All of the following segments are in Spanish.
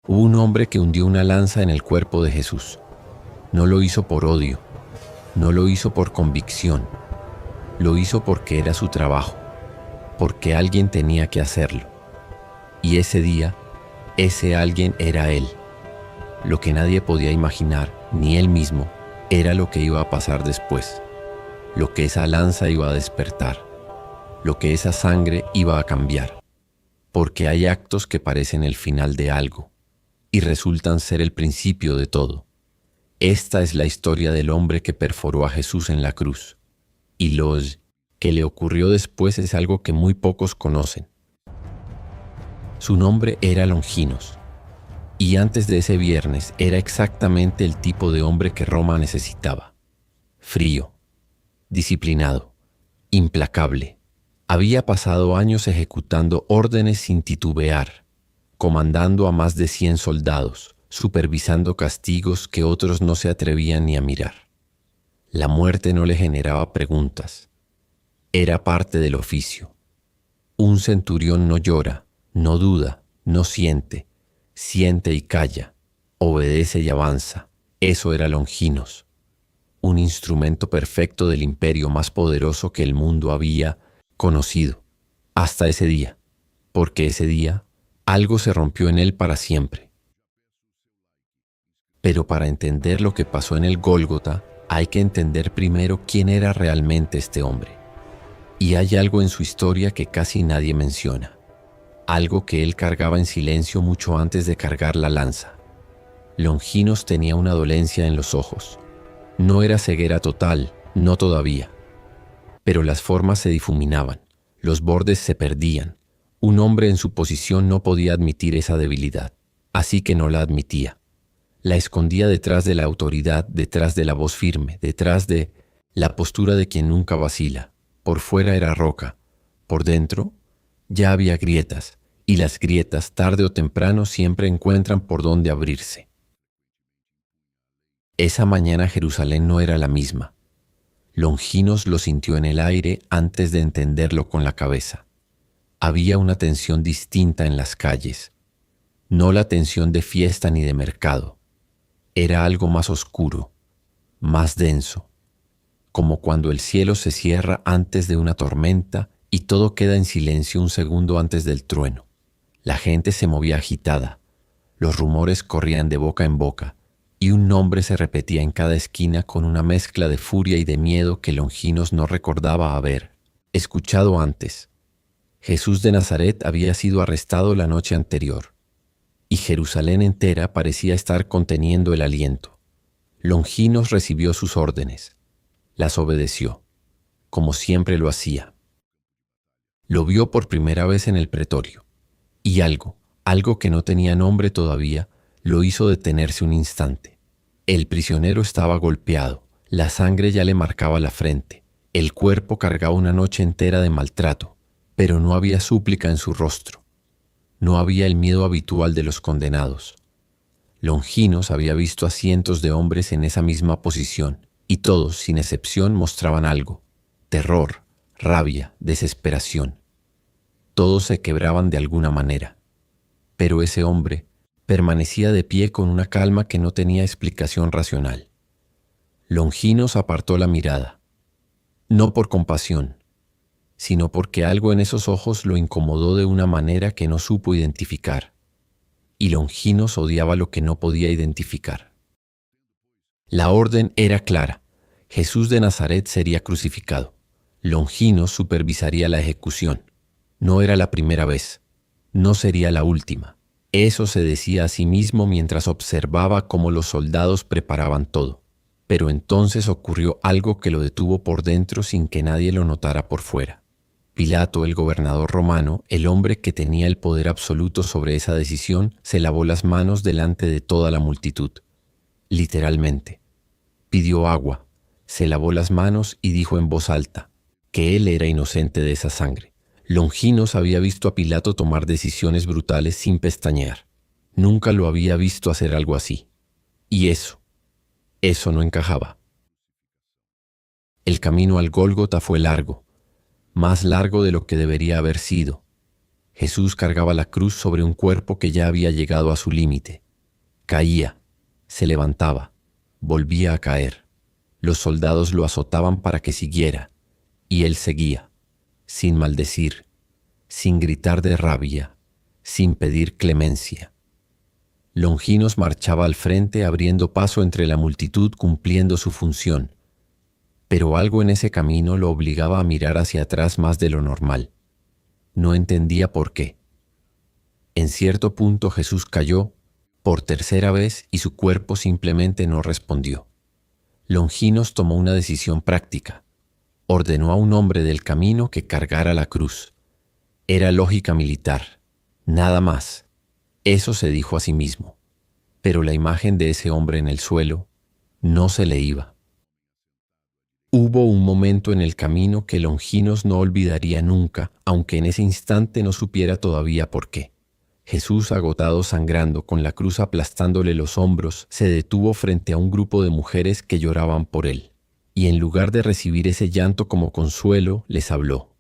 Hubo un hombre que hundió una lanza en el cuerpo de Jesús. No lo hizo por odio, no lo hizo por convicción, lo hizo porque era su trabajo, porque alguien tenía que hacerlo. Y ese día, ese alguien era él. Lo que nadie podía imaginar, ni él mismo, era lo que iba a pasar después, lo que esa lanza iba a despertar, lo que esa sangre iba a cambiar, porque hay actos que parecen el final de algo y resultan ser el principio de todo. Esta es la historia del hombre que perforó a Jesús en la cruz, y lo que le ocurrió después es algo que muy pocos conocen. Su nombre era Longinos, y antes de ese viernes era exactamente el tipo de hombre que Roma necesitaba. Frío, disciplinado, implacable. Había pasado años ejecutando órdenes sin titubear, comandando a más de 100 soldados, supervisando castigos que otros no se atrevían ni a mirar. La muerte no le generaba preguntas. Era parte del oficio. Un centurión no llora, no duda, no siente, siente y calla, obedece y avanza. Eso era Longinos, un instrumento perfecto del imperio más poderoso que el mundo había conocido, hasta ese día, porque ese día algo se rompió en él para siempre. Pero para entender lo que pasó en el Gólgota, hay que entender primero quién era realmente este hombre. Y hay algo en su historia que casi nadie menciona, algo que él cargaba en silencio mucho antes de cargar la lanza. Longinos tenía una dolencia en los ojos. No era ceguera total, no todavía. Pero las formas se difuminaban, los bordes se perdían. Un hombre en su posición no podía admitir esa debilidad, así que no la admitía. La escondía detrás de la autoridad, detrás de la voz firme, detrás de la postura de quien nunca vacila. Por fuera era roca, por dentro ya había grietas, y las grietas tarde o temprano siempre encuentran por dónde abrirse. Esa mañana Jerusalén no era la misma. Longinos lo sintió en el aire antes de entenderlo con la cabeza. Había una tensión distinta en las calles, no la tensión de fiesta ni de mercado. Era algo más oscuro, más denso, como cuando el cielo se cierra antes de una tormenta y todo queda en silencio un segundo antes del trueno. La gente se movía agitada, los rumores corrían de boca en boca, y un nombre se repetía en cada esquina con una mezcla de furia y de miedo que Longinos no recordaba haber escuchado antes. Jesús de Nazaret había sido arrestado la noche anterior, y Jerusalén entera parecía estar conteniendo el aliento. Longinos recibió sus órdenes, las obedeció, como siempre lo hacía. Lo vio por primera vez en el pretorio, y algo que no tenía nombre todavía, lo hizo detenerse un instante. El prisionero estaba golpeado, la sangre ya le marcaba la frente, el cuerpo cargaba una noche entera de maltrato, pero no había súplica en su rostro. No había el miedo habitual de los condenados. Longinos había visto a cientos de hombres en esa misma posición, y todos, sin excepción, mostraban algo: terror, rabia, desesperación. Todos se quebraban de alguna manera. Pero ese hombre permanecía de pie con una calma que no tenía explicación racional. Longinos apartó la mirada, no por compasión, sino porque algo en esos ojos lo incomodó de una manera que no supo identificar, y Longinos odiaba lo que no podía identificar. La orden era clara: Jesús de Nazaret sería crucificado. Longinos supervisaría la ejecución. No era la primera vez, no sería la última. Eso se decía a sí mismo mientras observaba cómo los soldados preparaban todo. Pero entonces ocurrió algo que lo detuvo por dentro sin que nadie lo notara por fuera. Pilato, el gobernador romano, el hombre que tenía el poder absoluto sobre esa decisión, se lavó las manos delante de toda la multitud. Literalmente. Pidió agua, se lavó las manos y dijo en voz alta que él era inocente de esa sangre. Longinos había visto a Pilato tomar decisiones brutales sin pestañear. Nunca lo había visto hacer algo así. Y eso no encajaba. El camino al Gólgota fue largo, más largo de lo que debería haber sido. Jesús cargaba la cruz sobre un cuerpo que ya había llegado a su límite. Caía, se levantaba, volvía a caer. Los soldados lo azotaban para que siguiera, y él seguía, sin maldecir, sin gritar de rabia, sin pedir clemencia. Longinos marchaba al frente abriendo paso entre la multitud cumpliendo su función, pero algo en ese camino lo obligaba a mirar hacia atrás más de lo normal. No entendía por qué. En cierto punto Jesús cayó por tercera vez y su cuerpo simplemente no respondió. Longinos tomó una decisión práctica. Ordenó a un hombre del camino que cargara la cruz. Era lógica militar, nada más. Eso se dijo a sí mismo. Pero la imagen de ese hombre en el suelo no se le iba. Hubo un momento en el camino que Longinos no olvidaría nunca, aunque en ese instante no supiera todavía por qué. Jesús, agotado, sangrando, con la cruz aplastándole los hombros, se detuvo frente a un grupo de mujeres que lloraban por él. Y en lugar de recibir ese llanto como consuelo, les habló.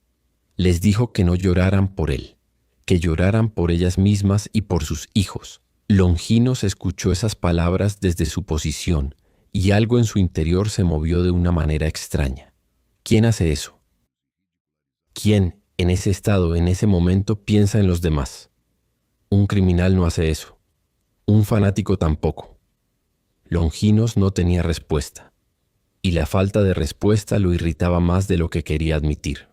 Les dijo que no lloraran por él, que lloraran por ellas mismas y por sus hijos. Longinos escuchó esas palabras desde su posición, y algo en su interior se movió de una manera extraña. ¿Quién hace eso? ¿Quién, en ese estado, en ese momento, piensa en los demás? Un criminal no hace eso. Un fanático tampoco. Longinos no tenía respuesta, y la falta de respuesta lo irritaba más de lo que quería admitir.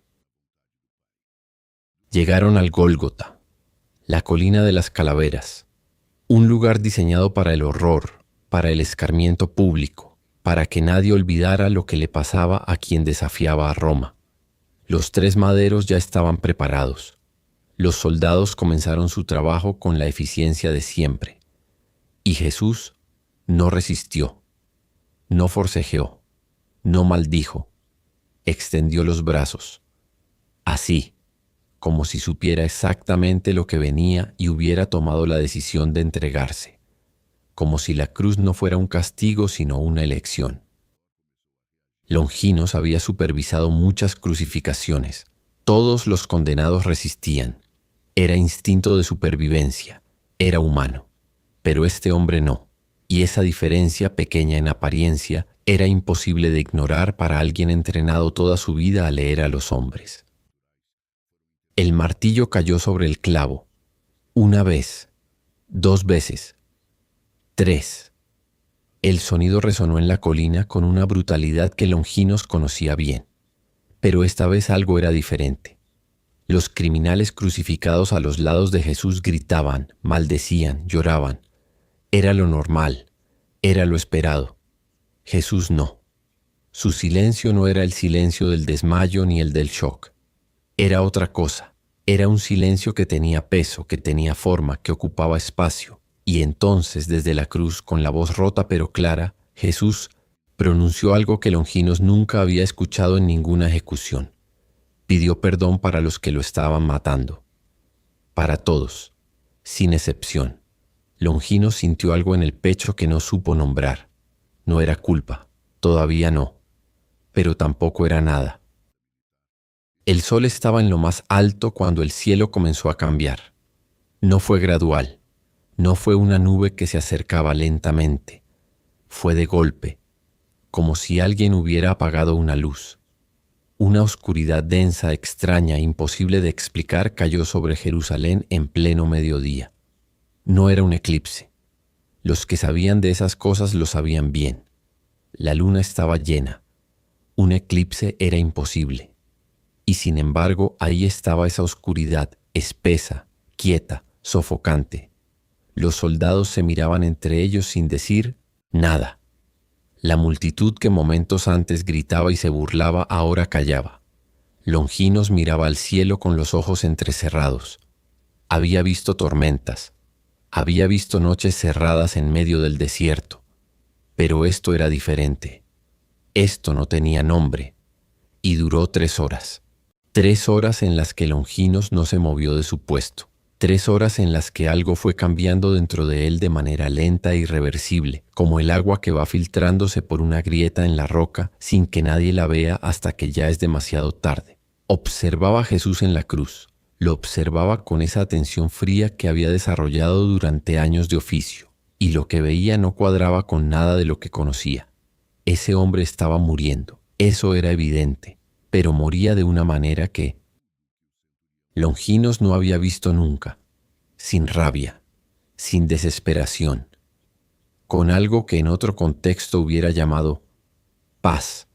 Llegaron al Gólgota, la colina de las calaveras, un lugar diseñado para el horror, para el escarmiento público, para que nadie olvidara lo que le pasaba a quien desafiaba a Roma. Los 3 maderos ya estaban preparados. Los soldados comenzaron su trabajo con la eficiencia de siempre. Y Jesús no resistió, no forcejeó, no maldijo, extendió los brazos, así, como si supiera exactamente lo que venía y hubiera tomado la decisión de entregarse, como si la cruz no fuera un castigo sino una elección. Longinos había supervisado muchas crucificaciones. Todos los condenados resistían. Era instinto de supervivencia, era humano. Pero este hombre no, y esa diferencia, pequeña en apariencia, era imposible de ignorar para alguien entrenado toda su vida a leer a los hombres. El martillo cayó sobre el clavo, 1 vez, 2 veces, 3. El sonido resonó en la colina con una brutalidad que Longinos conocía bien. Pero esta vez algo era diferente. Los criminales crucificados a los lados de Jesús gritaban, maldecían, lloraban. Era lo normal, era lo esperado. Jesús no. Su silencio no era el silencio del desmayo ni el del shock. Era otra cosa. Era un silencio que tenía peso, que tenía forma, que ocupaba espacio. Y entonces, desde la cruz, con la voz rota pero clara, Jesús pronunció algo que Longinos nunca había escuchado en ninguna ejecución. Pidió perdón para los que lo estaban matando. Para todos, sin excepción. Longinos sintió algo en el pecho que no supo nombrar. No era culpa, todavía no, pero tampoco era nada. El sol estaba en lo más alto cuando el cielo comenzó a cambiar. No fue gradual, no fue una nube que se acercaba lentamente. Fue de golpe, como si alguien hubiera apagado una luz. Una oscuridad densa, extraña, imposible de explicar cayó sobre Jerusalén en pleno mediodía. No era un eclipse. Los que sabían de esas cosas lo sabían bien. La luna estaba llena. Un eclipse era imposible. Y sin embargo, ahí estaba esa oscuridad, espesa, quieta, sofocante. Los soldados se miraban entre ellos sin decir nada. La multitud que momentos antes gritaba y se burlaba ahora callaba. Longinos miraba al cielo con los ojos entrecerrados. Había visto tormentas. Había visto noches cerradas en medio del desierto. Pero esto era diferente. Esto no tenía nombre. Y duró 3 horas. 3 horas en las que Longinos no se movió de su puesto. 3 horas en las que algo fue cambiando dentro de él de manera lenta e irreversible, como el agua que va filtrándose por una grieta en la roca sin que nadie la vea hasta que ya es demasiado tarde. Observaba a Jesús en la cruz. Lo observaba con esa atención fría que había desarrollado durante años de oficio, y lo que veía no cuadraba con nada de lo que conocía. Ese hombre estaba muriendo, eso era evidente, pero moría de una manera que Longinos no había visto nunca, sin rabia, sin desesperación, con algo que en otro contexto hubiera llamado paz,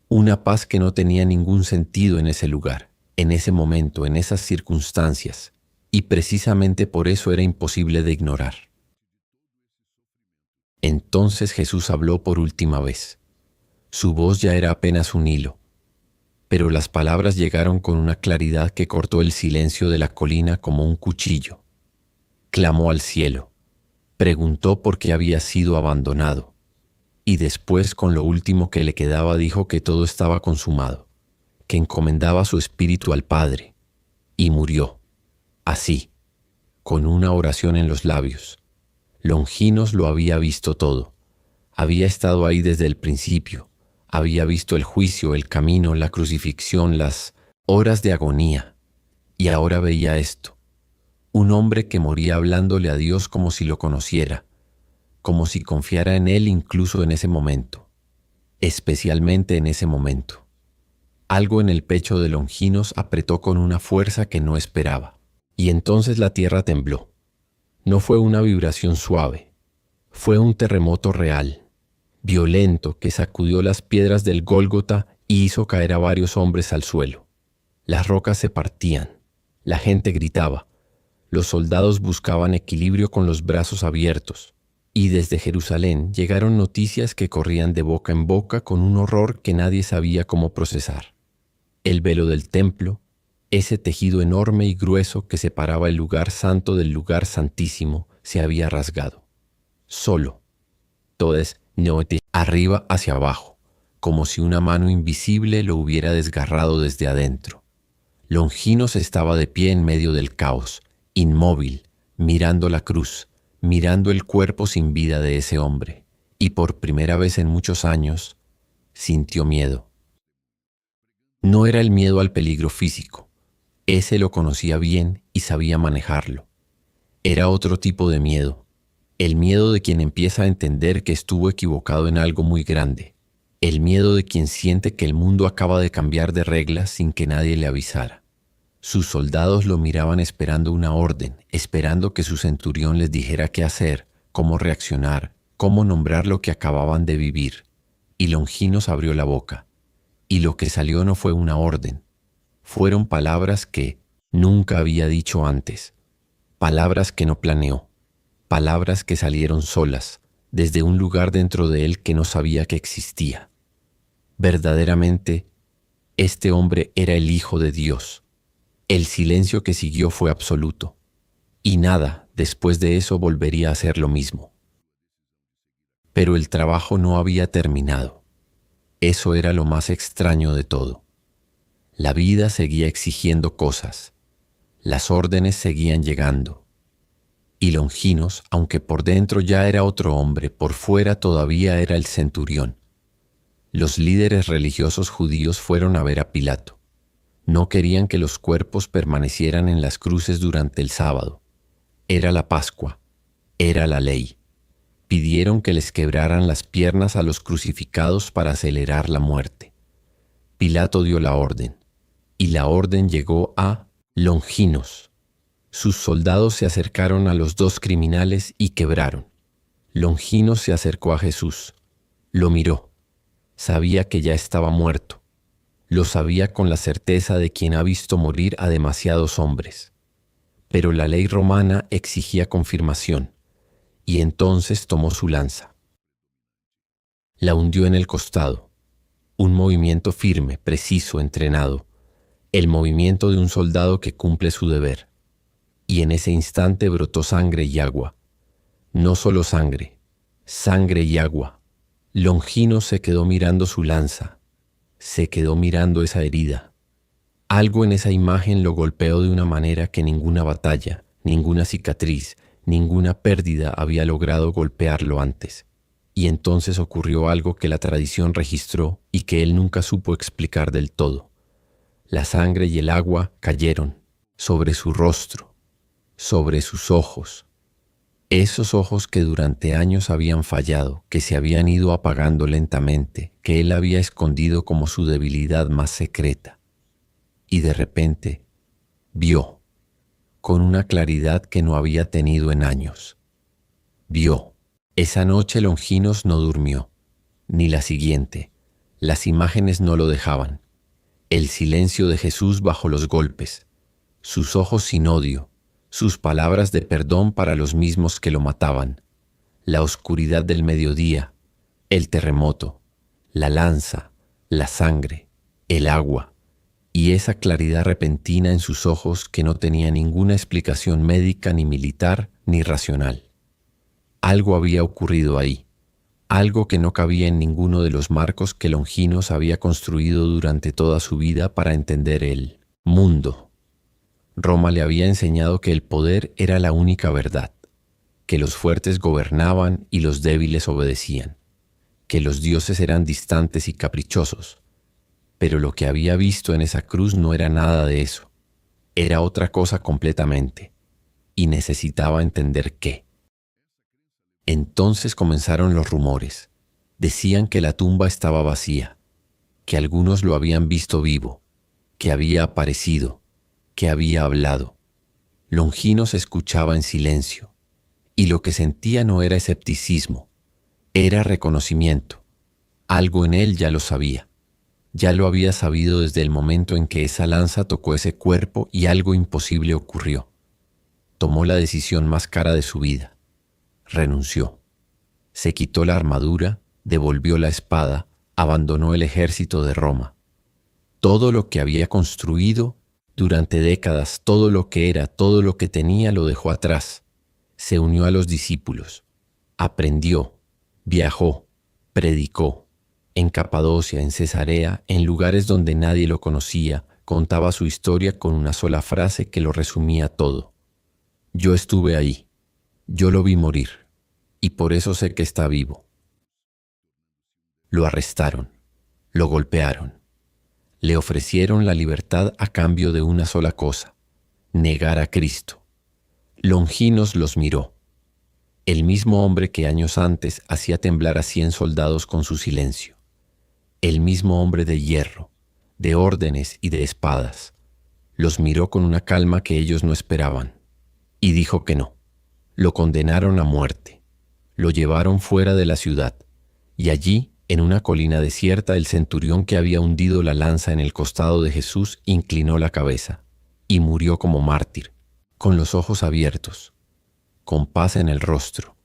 una paz que no tenía ningún sentido en ese lugar, en ese momento, en esas circunstancias, y precisamente por eso era imposible de ignorar. Entonces Jesús habló por última vez. Su voz ya era apenas un hilo, pero las palabras llegaron con una claridad que cortó el silencio de la colina como un cuchillo. Clamó al cielo, preguntó por qué había sido abandonado, y después, con lo último que le quedaba, dijo que todo estaba consumado, que encomendaba su espíritu al Padre, y murió, así, con una oración en los labios. Longinos lo había visto todo, había estado ahí desde el principio, había visto el juicio, el camino, la crucifixión, las horas de agonía, y ahora veía esto, un hombre que moría hablándole a Dios como si lo conociera, como si confiara en Él incluso en ese momento, especialmente en ese momento. Algo en el pecho de Longinos apretó con una fuerza que no esperaba, y entonces la tierra tembló. No fue una vibración suave, fue un terremoto real, violento, que sacudió las piedras del Gólgota y hizo caer a varios hombres al suelo. Las rocas se partían, la gente gritaba, los soldados buscaban equilibrio con los brazos abiertos, y desde Jerusalén llegaron noticias que corrían de boca en boca con un horror que nadie sabía cómo procesar. El velo del templo, ese tejido enorme y grueso que separaba el lugar santo del lugar santísimo, se había rasgado. Solo, todes note, arriba hacia abajo, como si una mano invisible lo hubiera desgarrado desde adentro. Longinos estaba de pie en medio del caos, inmóvil, mirando la cruz, mirando el cuerpo sin vida de ese hombre, y por primera vez en muchos años sintió miedo. No era el miedo al peligro físico, ese lo conocía bien y sabía manejarlo. Era otro tipo de miedo, el miedo de quien empieza a entender que estuvo equivocado en algo muy grande, el miedo de quien siente que el mundo acaba de cambiar de reglas sin que nadie le avisara. Sus soldados lo miraban esperando una orden, esperando que su centurión les dijera qué hacer, cómo reaccionar, cómo nombrar lo que acababan de vivir. Y Longinos abrió la boca, y lo que salió no fue una orden. Fueron palabras que nunca había dicho antes, palabras que no planeó, palabras que salieron solas, desde un lugar dentro de él que no sabía que existía. Verdaderamente, este hombre era el Hijo de Dios. El silencio que siguió fue absoluto, y nada después de eso volvería a ser lo mismo. Pero el trabajo no había terminado. Eso era lo más extraño de todo. La vida seguía exigiendo cosas, las órdenes seguían llegando, y Longinos, aunque por dentro ya era otro hombre, por fuera todavía era el centurión. Los líderes religiosos judíos fueron a ver a Pilato. No querían que los cuerpos permanecieran en las cruces durante el sábado. Era la Pascua, era la ley. Pidieron que les quebraran las piernas a los crucificados para acelerar la muerte. Pilato dio la orden, y la orden llegó a Longinos. Sus soldados se acercaron a los dos criminales y quebraron. Longinos se acercó a Jesús, lo miró, sabía que ya estaba muerto. Lo sabía con la certeza de quien ha visto morir a demasiados hombres. Pero la ley romana exigía confirmación, y entonces tomó su lanza. La hundió en el costado, un movimiento firme, preciso, entrenado, el movimiento de un soldado que cumple su deber. Y en ese instante brotó sangre y agua. No solo sangre, sangre y agua. Longinos se quedó mirando su lanza. Se quedó mirando esa herida. Algo en esa imagen lo golpeó de una manera que ninguna batalla, ninguna cicatriz, ninguna pérdida había logrado golpearlo antes. Y entonces ocurrió algo que la tradición registró y que él nunca supo explicar del todo. La sangre y el agua cayeron, sobre su rostro, sobre sus ojos, esos ojos que durante años habían fallado, que se habían ido apagando lentamente, que él había escondido como su debilidad más secreta. Y de repente vio, con una claridad que no había tenido en años. Vio. Esa noche Longinos no durmió, ni la siguiente. Las imágenes no lo dejaban. El silencio de Jesús bajo los golpes, sus ojos sin odio, sus palabras de perdón para los mismos que lo mataban, la oscuridad del mediodía, el terremoto, la lanza, la sangre, el agua, y esa claridad repentina en sus ojos que no tenía ninguna explicación médica ni militar ni racional. Algo había ocurrido ahí, algo que no cabía en ninguno de los marcos que Longinos había construido durante toda su vida para entender el mundo. Roma le había enseñado que el poder era la única verdad, que los fuertes gobernaban y los débiles obedecían, que los dioses eran distantes y caprichosos. Pero lo que había visto en esa cruz no era nada de eso, era otra cosa completamente, y necesitaba entender qué. Entonces comenzaron los rumores. Decían que la tumba estaba vacía, que algunos lo habían visto vivo, que había aparecido, que había hablado. Longinos escuchaba en silencio, y lo que sentía no era escepticismo, era reconocimiento. Algo en él ya lo sabía. Ya lo había sabido desde el momento en que esa lanza tocó ese cuerpo y algo imposible ocurrió. Tomó la decisión más cara de su vida. Renunció. Se quitó la armadura, devolvió la espada, abandonó el ejército de Roma. Todo lo que había construido durante décadas, todo lo que era, todo lo que tenía, lo dejó atrás. Se unió a los discípulos. Aprendió, viajó, predicó. En Capadocia, en Cesarea, en lugares donde nadie lo conocía, contaba su historia con una sola frase que lo resumía todo. Yo estuve ahí. Yo lo vi morir, y por eso sé que está vivo. Lo arrestaron, lo golpearon, le ofrecieron la libertad a cambio de una sola cosa, negar a Cristo. Longinos los miró, el mismo hombre que años antes hacía temblar a 100 soldados con su silencio, el mismo hombre de hierro, de órdenes y de espadas. Los miró con una calma que ellos no esperaban, y dijo que no. Lo condenaron a muerte, lo llevaron fuera de la ciudad, y allí, en una colina desierta, el centurión que había hundido la lanza en el costado de Jesús inclinó la cabeza, y murió como mártir, con los ojos abiertos, con paz en el rostro,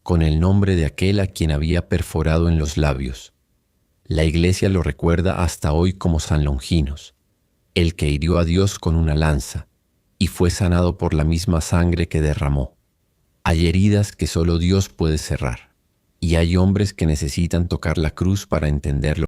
con el nombre de aquel a quien había perforado en los labios. La Iglesia lo recuerda hasta hoy como San Longinos, el que hirió a Dios con una lanza, y fue sanado por la misma sangre que derramó. Hay heridas que solo Dios puede cerrar, y hay hombres que necesitan tocar la cruz para entenderlo.